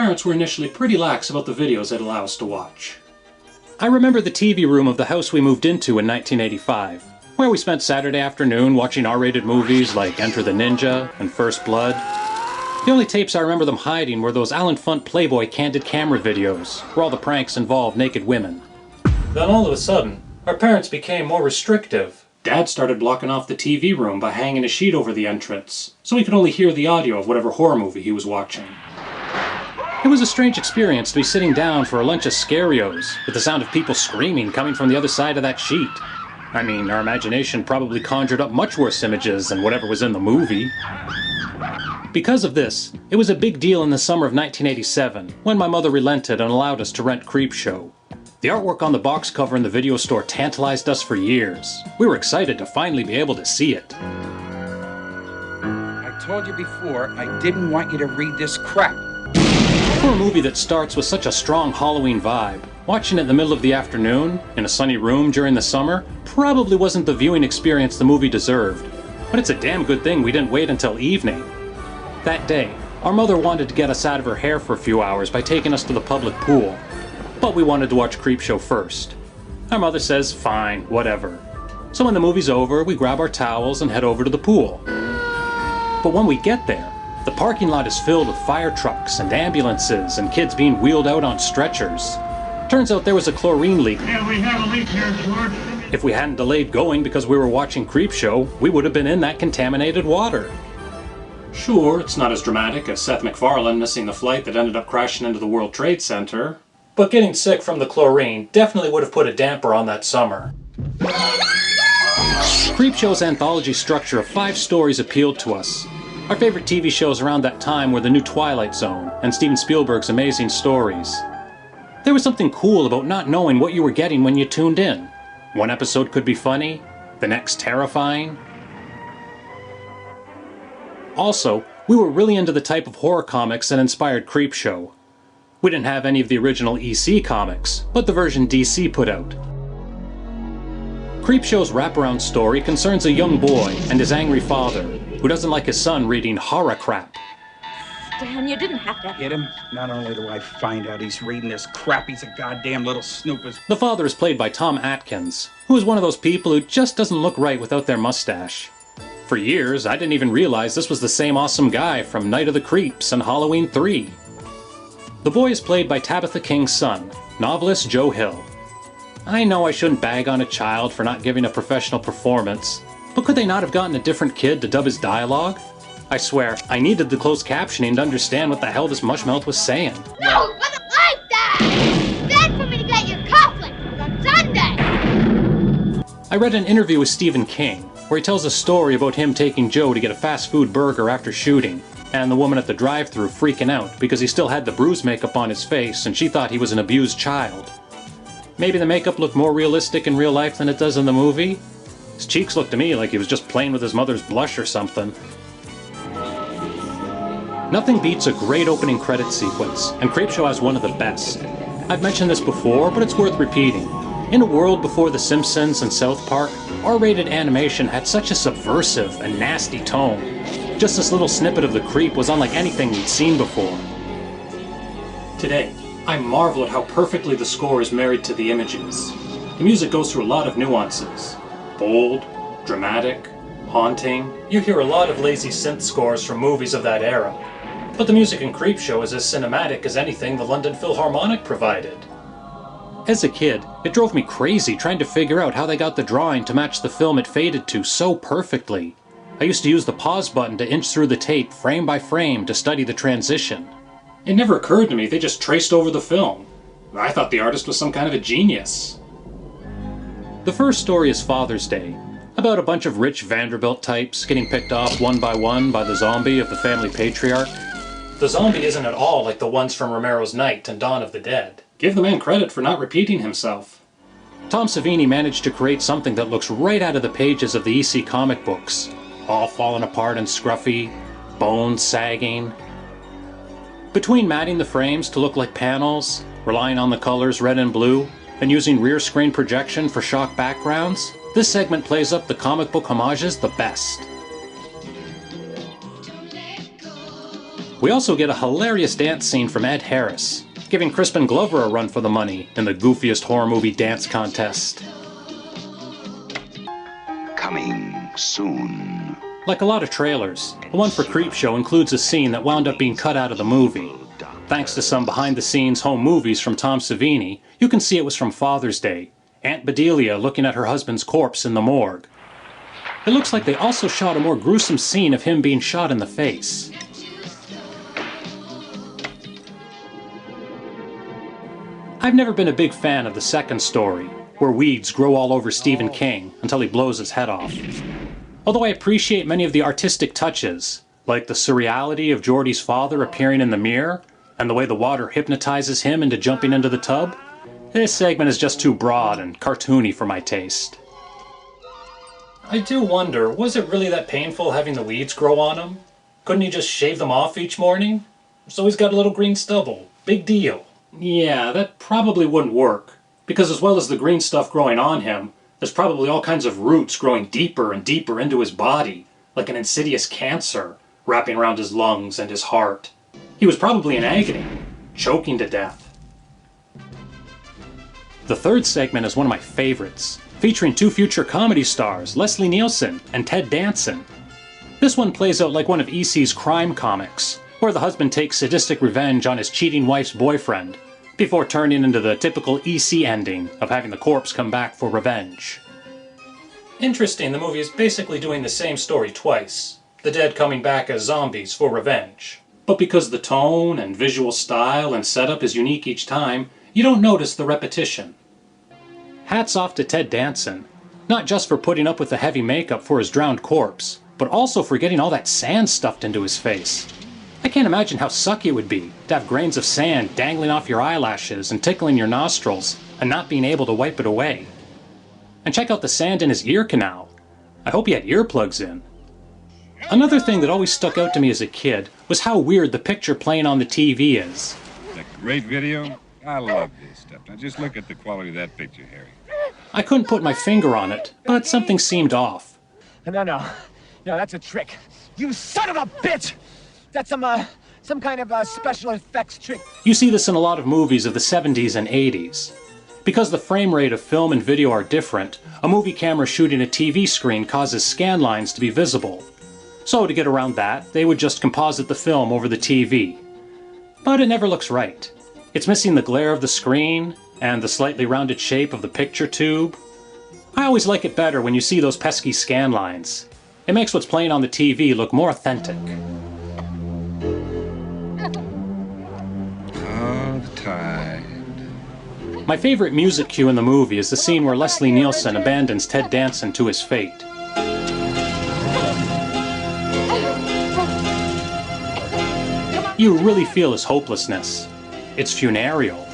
parents were initially pretty lax about the videos they'd allow us to watch. I remember the TV room of the house we moved into in 1985, where we spent Saturday afternoon watching R-rated movies like Enter the Ninja and First Blood. The only tapes I remember them hiding were those Alan Funt Playboy candid camera videos, where all the pranks involved naked women. Then all of a sudden, our parents became more restrictive. Dad started blocking off the TV room by hanging a sheet over the entrance, so we could only hear the audio of whatever horror movie he was watching. It was a strange experience to be sitting down for a lunch of scarios, with the sound of people screaming coming from the other side of that sheet. I mean, our imagination probably conjured up much worse images than whatever was in the movie. Because of this, it was a big deal in the summer of 1987, when my mother relented and allowed us to rent Creepshow. The artwork on the box cover in the video store tantalized us for years. We were excited to finally be able to see it. I told you before, I didn't want you to read this crap. For a movie that starts with such a strong Halloween vibe, watching it in the middle of the afternoon, in a sunny room during the summer, probably wasn't the viewing experience the movie deserved. But it's a damn good thing we didn't wait until evening. That day, our mother wanted to get us out of her hair for a few hours by taking us to the public pool. But we wanted to watch Creepshow first. Our mother says, fine, whatever. So when the movie's over, we grab our towels and head over to the pool. But when we get there, the parking lot is filled with fire trucks and ambulances and kids being wheeled out on stretchers. Turns out there was a chlorine leak. Yeah, we have a leak here, George. If we hadn't delayed going because we were watching Creepshow, we would have been in that contaminated water. Sure, it's not as dramatic as Seth MacFarlane missing the flight that ended up crashing into the World Trade Center, but getting sick from the chlorine definitely would have put a damper on that summer. Creepshow's anthology structure of 5 stories appealed to us. Our favorite TV shows around that time were The New Twilight Zone and Steven Spielberg's Amazing Stories. There was something cool about not knowing what you were getting when you tuned in. One episode could be funny, the next terrifying. Also, we were really into the type of horror comics that inspired Creepshow. We didn't have any of the original EC comics, but the version DC put out. Creepshow's wraparound story concerns a young boy and his angry father, who doesn't like his son reading horror crap. Dan, you didn't have to Hit him? Not only do I find out he's reading this crap, he's a goddamn little snoopers. The father is played by Tom Atkins, who is one of those people who just doesn't look right without their mustache. For years, I didn't even realize this was the same awesome guy from Night of the Creeps and Halloween 3. The boy is played by Tabitha King's son, novelist Joe Hill. I know I shouldn't bag on a child for not giving a professional performance, but could they not have gotten a different kid to dub his dialogue? I swear, I needed the closed captioning to understand what the hell this mushmouth was saying. No, it wasn't like that! It's bad for me to get your cufflinks on Sunday! I read an interview with Stephen King, where he tells a story about him taking Joe to get a fast food burger after shooting, and the woman at the drive-thru freaking out because he still had the bruise makeup on his face and she thought he was an abused child. Maybe the makeup looked more realistic in real life than it does in the movie? His cheeks looked to me like he was just playing with his mother's blush or something. Nothing beats a great opening credit sequence, and Creepshow has one of the best. I've mentioned this before, but it's worth repeating. In a world before The Simpsons and South Park, R-rated animation had such a subversive and nasty tone. Just this little snippet of the creep was unlike anything we'd seen before. Today, I marvel at how perfectly the score is married to the images. The music goes through a lot of nuances. Bold, dramatic, haunting. You hear a lot of lazy synth scores from movies of that era. But the music in Creepshow is as cinematic as anything the London Philharmonic provided. As a kid, it drove me crazy trying to figure out how they got the drawing to match the film it faded to so perfectly. I used to use the pause button to inch through the tape frame by frame to study the transition. It never occurred to me they just traced over the film. I thought the artist was some kind of a genius. The first story is Father's Day, about a bunch of rich Vanderbilt types getting picked off one by one by the zombie of the family patriarch. The zombie isn't at all like the ones from Romero's Night and Dawn of the Dead. Give the man credit for not repeating himself. Tom Savini managed to create something that looks right out of the pages of the EC comic books. All fallen apart and scruffy, bones sagging. Between matting the frames to look like panels, relying on the colors red and blue, and using rear screen projection for shock backgrounds, this segment plays up the comic book homages the best. We also get a hilarious dance scene from Ed Harris, giving Crispin Glover a run for the money in the goofiest horror movie dance contest. Coming soon. Like a lot of trailers, the one for Creepshow includes a scene that wound up being cut out of the movie. Thanks to some behind-the-scenes home movies from Tom Savini, you can see it was from Father's Day, Aunt Bedelia looking at her husband's corpse in the morgue. It looks like they also shot a more gruesome scene of him being shot in the face. I've never been a big fan of the second story, where weeds grow all over Stephen King until he blows his head off. Although I appreciate many of the artistic touches, like the surreality of Geordie's father appearing in the mirror, and the way the water hypnotizes him into jumping into the tub, this segment is just too broad and cartoony for my taste. I do wonder, was it really that painful having the weeds grow on him? Couldn't he just shave them off each morning? So he's got a little green stubble. Big deal. Yeah, that probably wouldn't work, because as well as the green stuff growing on him, there's probably all kinds of roots growing deeper and deeper into his body, like an insidious cancer, wrapping around his lungs and his heart. He was probably in agony, choking to death. The third segment is one of my favorites, featuring two future comedy stars, Leslie Nielsen and Ted Danson. This one plays out like one of EC's crime comics, where the husband takes sadistic revenge on his cheating wife's boyfriend, before turning into the typical EC ending of having the corpse come back for revenge. Interesting, the movie is basically doing the same story twice, the dead coming back as zombies for revenge. But because the tone and visual style and setup is unique each time, you don't notice the repetition. Hats off to Ted Danson, not just for putting up with the heavy makeup for his drowned corpse, but also for getting all that sand stuffed into his face. I can't imagine how sucky it would be to have grains of sand dangling off your eyelashes and tickling your nostrils and not being able to wipe it away. And check out the sand in his ear canal. I hope he had earplugs in. Another thing that always stuck out to me as a kid was how weird the picture playing on the TV is. That great video? I love this stuff. Now just look at the quality of that picture, Harry. I couldn't put my finger on it, but something seemed off. No, that's a trick. You son of a bitch! That's some kind of special effects trick. You see this in a lot of movies of the 70s and 80s. Because the frame rate of film and video are different, a movie camera shooting a TV screen causes scan lines to be visible. So to get around that, they would just composite the film over the TV. But it never looks right. It's missing the glare of the screen, and the slightly rounded shape of the picture tube. I always like it better when you see those pesky scan lines. It makes what's playing on the TV look more authentic. Oh, the tide. My favorite music cue in the movie is the scene where Leslie Nielsen abandons Ted Danson to his fate. You really feel his hopelessness. It's funereal.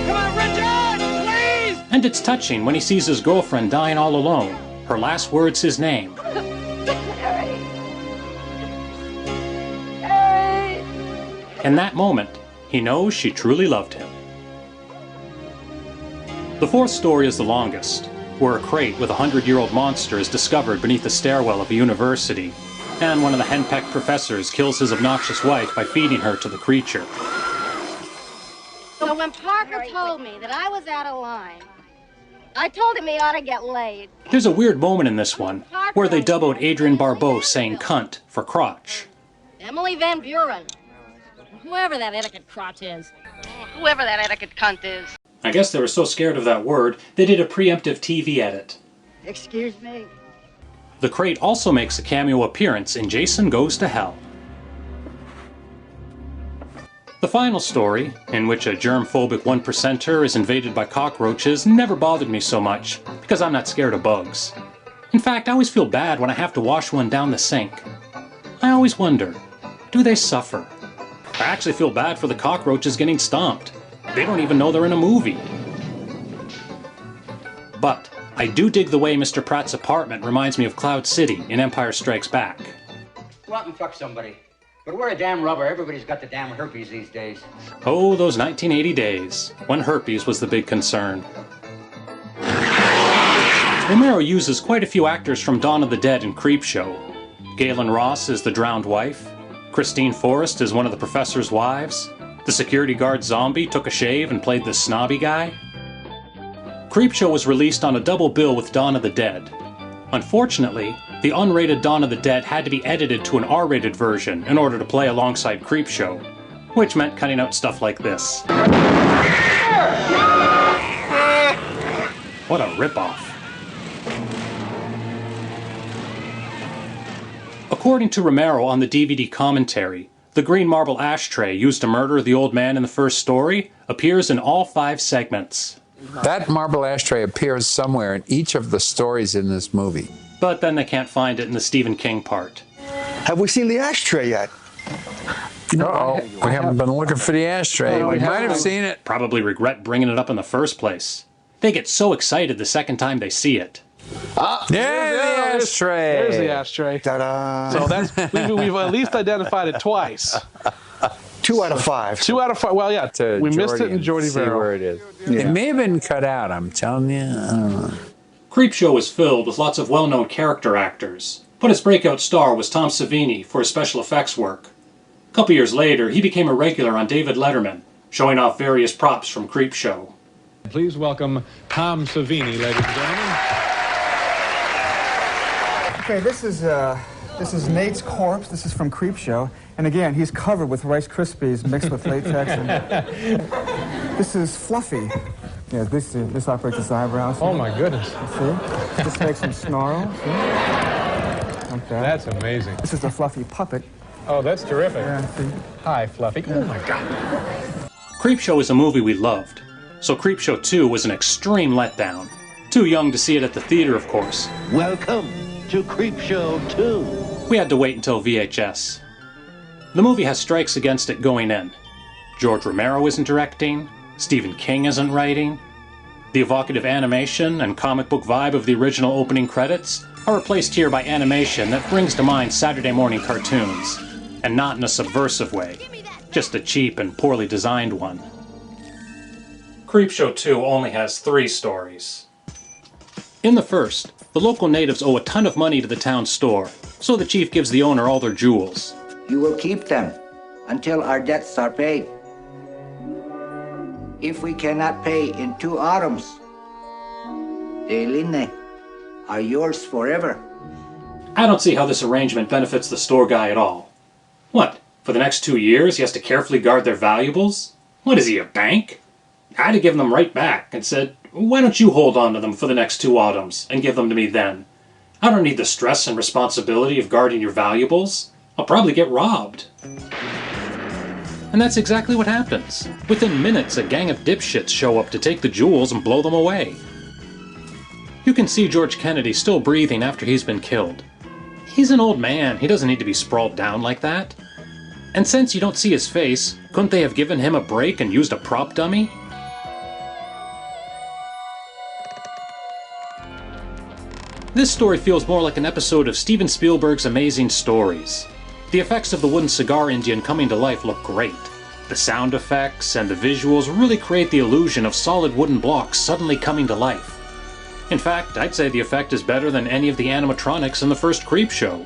Come on, Richard! Please! And it's touching when he sees his girlfriend dying all alone. Her last word's his name. In that moment, he knows she truly loved him. The fourth story is the longest, where a crate with a 100-year-old monster is discovered beneath the stairwell of a university, and one of the henpecked professors kills his obnoxious wife by feeding her to the creature. So when Parker told me that I was out of line, I told him he ought to get laid. There's a weird moment in this one, where they dub out Adrienne Barbeau saying cunt for crotch. Emily Van Buren. Whoever that etiquette crotch is. Whoever that etiquette cunt is. I guess they were so scared of that word, they did a preemptive TV edit. Excuse me. The crate also makes a cameo appearance in Jason Goes to Hell. The final story, in which a germ-phobic 1%er is invaded by cockroaches, never bothered me so much, because I'm not scared of bugs. In fact, I always feel bad when I have to wash one down the sink. I always wonder, do they suffer? I actually feel bad for the cockroaches getting stomped. They don't even know they're in a movie. But I do dig the way Mr. Pratt's apartment reminds me of Cloud City in Empire Strikes Back. Go out and fuck somebody. But wear a damn rubber. Everybody's got the damn herpes these days. Oh, those 1980 days, when herpes was the big concern. Romero uses quite a few actors from Dawn of the Dead and Creepshow, Galen Ross is the drowned wife. Christine Forrest is one of the professor's wives. The security guard zombie took a shave and played the snobby guy. Creepshow was released on a double bill with Dawn of the Dead. Unfortunately, the unrated Dawn of the Dead had to be edited to an R-rated version in order to play alongside Creepshow, which meant cutting out stuff like this. What a ripoff. According to Romero on the DVD commentary, the green marble ashtray used to murder the old man in the first story appears in all 5 segments. That marble ashtray appears somewhere in each of the stories in this movie. But then they can't find it in the Stephen King part. Have we seen the ashtray yet? Uh-oh, we haven't been looking for the ashtray. We might have seen it. Probably regret bringing it up in the first place. They get so excited the second time they see it. There's the ashtray. There's the ashtray. Ta-da. So that's we've at least identified it twice. 2 out of 5. 2 out of 5. Well, yeah, we missed it in Jordy See Verrill. where it is. Yeah. It may have been cut out, I'm telling you. I don't know. Creepshow is filled with lots of well-known character actors, but his breakout star was Tom Savini for his special effects work. A couple years later, he became a regular on David Letterman, showing off various props from Creepshow. Please welcome Tom Savini, ladies and gentlemen. Okay, this is Nate's corpse. This is from Creepshow, and again, he's covered with Rice Krispies mixed with latex. And this is Fluffy. Yeah, this operates his eyebrows. Oh my goodness! See, this makes him snarl. See? Like that. That's amazing. This is the Fluffy puppet. Oh, that's terrific. Yeah, see? Hi, Fluffy. Oh my God. Creepshow is a movie we loved, so Creepshow II was an extreme letdown. Too young to see it at the theater, of course. Welcome to Creepshow II. We had to wait until VHS. The movie has strikes against it going in. George Romero isn't directing, Stephen King isn't writing. The evocative animation and comic book vibe of the original opening credits are replaced here by animation that brings to mind Saturday morning cartoons, and not in a subversive way, just a cheap and poorly designed one. Creepshow II only has 3 stories. In the first, the local natives owe a ton of money to the town store, so the chief gives the owner all their jewels. You will keep them until our debts are paid. If we cannot pay in 2 autumns, the Linne are yours forever. I don't see how this arrangement benefits the store guy at all. What, for the next 2 years he has to carefully guard their valuables? What is he, a bank? I'd have given them right back and said, why don't you hold on to them for the next 2 autumns and give them to me then? I don't need the stress and responsibility of guarding your valuables. I'll probably get robbed. And that's exactly what happens. Within minutes, a gang of dipshits show up to take the jewels and blow them away. You can see George Kennedy still breathing after he's been killed. He's an old man, he doesn't need to be sprawled down like that. And since you don't see his face, couldn't they have given him a break and used a prop dummy? This story feels more like an episode of Steven Spielberg's Amazing Stories. The effects of the wooden cigar Indian coming to life look great. The sound effects and the visuals really create the illusion of solid wooden blocks suddenly coming to life. In fact, I'd say the effect is better than any of the animatronics in the first Creepshow.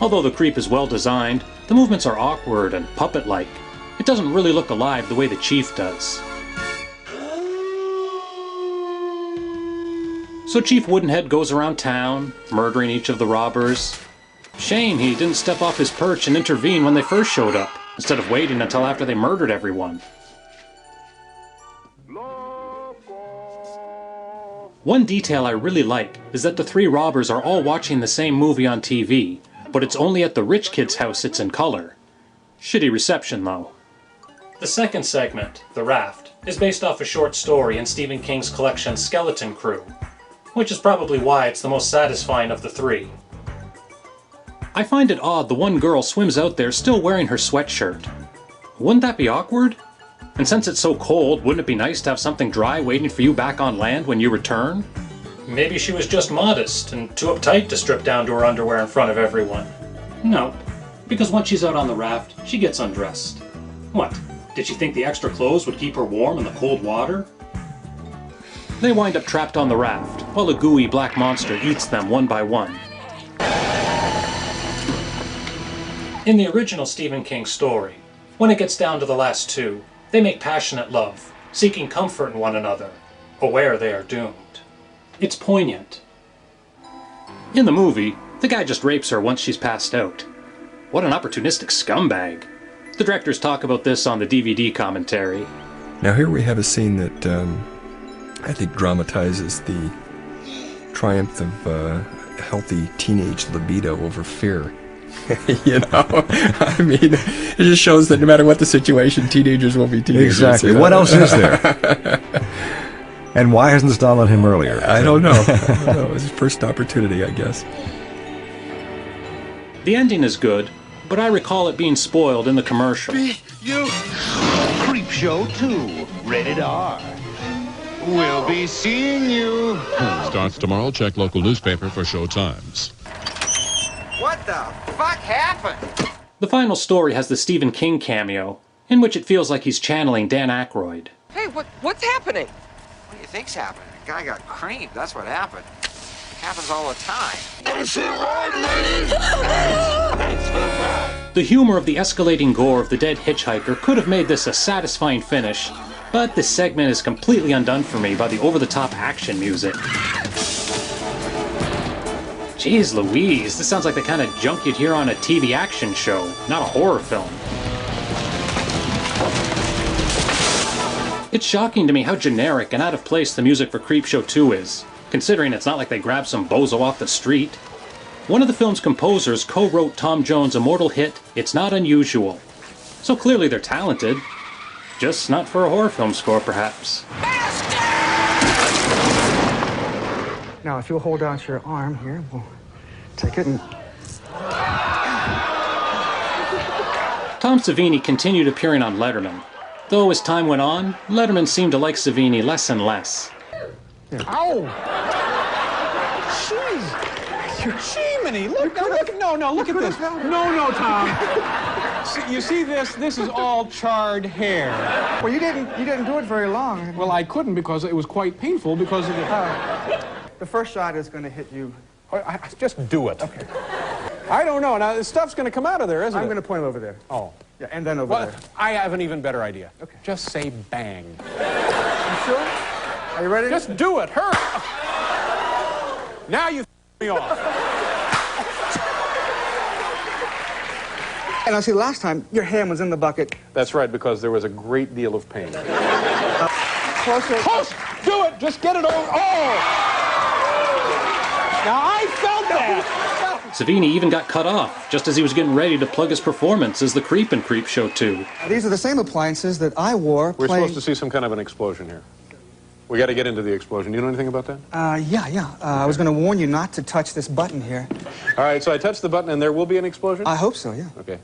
Although the creep is well designed, the movements are awkward and puppet-like. It doesn't really look alive the way the chief does. So Chief Woodenhead goes around town, murdering each of the robbers. Shame he didn't step off his perch and intervene when they first showed up, instead of waiting until after they murdered everyone. One detail I really like is that the 3 robbers are all watching the same movie on TV, but it's only at the rich kid's house it's in color. Shitty reception though. The second segment, The Raft, is based off a short story in Stephen King's collection Skeleton Crew, which is probably why it's the most satisfying of the 3. I find it odd the one girl swims out there still wearing her sweatshirt. Wouldn't that be awkward? And since it's so cold, wouldn't it be nice to have something dry waiting for you back on land when you return? Maybe she was just modest and too uptight to strip down to her underwear in front of everyone. No, because once she's out on the raft, she gets undressed. What, did she think the extra clothes would keep her warm in the cold water? They wind up trapped on the raft, while a gooey black monster eats them one by one. In the original Stephen King story, when it gets down to the last two, they make passionate love, seeking comfort in one another, aware they are doomed. It's poignant. In the movie, the guy just rapes her once she's passed out. What an opportunistic scumbag. The directors talk about this on the DVD commentary. Now here we have a scene that I think dramatizes the triumph of healthy teenage libido over fear. You know, I mean, it just shows that no matter what the situation, teenagers will be teenagers. Exactly. You know? What else is there? And why hasn't Stalin him earlier? I don't know. It was his first opportunity, I guess. The ending is good, but I recall it being spoiled in the commercial. Creepshow II, rated R. We'll be seeing you. Starts tomorrow. Check local newspaper for show times. What the fuck happened? The final story has the Stephen King cameo, in which it feels like he's channeling Dan Aykroyd. Hey, what's happening? What do you think's happening? The guy got creamed. That's what happened. It happens all the time. The humor of the escalating gore of the dead hitchhiker could have made this a satisfying finish, but this segment is completely undone for me by the over-the-top action music. Jeez Louise, this sounds like the kind of junk you'd hear on a TV action show, not a horror film. It's shocking to me how generic and out of place the music for Creepshow II is, considering it's not like they grabbed some bozo off the street. One of the film's composers co-wrote Tom Jones' immortal hit, It's Not Unusual. So clearly they're talented, just not for a horror film score, perhaps. Now, if you'll hold out your arm here, we'll take it and... Tom Savini continued appearing on Letterman, though as time went on, Letterman seemed to like Savini less and less. Ow! Jeez! You're Jiminy! Look at this. No, Tom. See, you see this? This is all charred hair. Well, you didn't do it very long. Well, I couldn't because it was quite painful because of the... The first shot is going to hit you. Just do it. Okay. I don't know. Now, the stuff's going to come out of there, isn't it? I'm going to point over there. Oh. Yeah, and then over there. I have an even better idea. Okay. Just say bang. You sure? Are you ready? Just do it. Hurry. Now you me off. And I see last time your hand was in the bucket. That's right, because there was a great deal of pain. Closer. Close! Do it! Just get it over. Oh! Now, I felt that! Savini even got cut off, just as he was getting ready to plug his performance as the creep in Creepshow II. These are the same appliances that I wore We're playing... supposed to see some kind of an explosion here. We got to get into the explosion. Do you know anything about that? Yeah. I was going to warn you not to touch this button here. All right, so I touched the button and there will be an explosion? I hope so, yeah. Okay.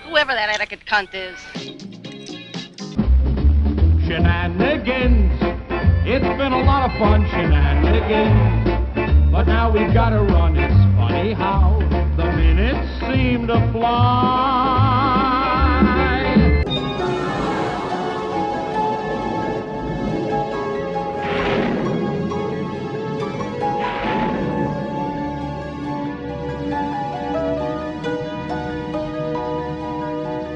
Whoever that etiquette cunt is. Shenanigans. It's been a lot of fun, shenanigans. But now we've got to run. It's funny how the minutes seem to fly.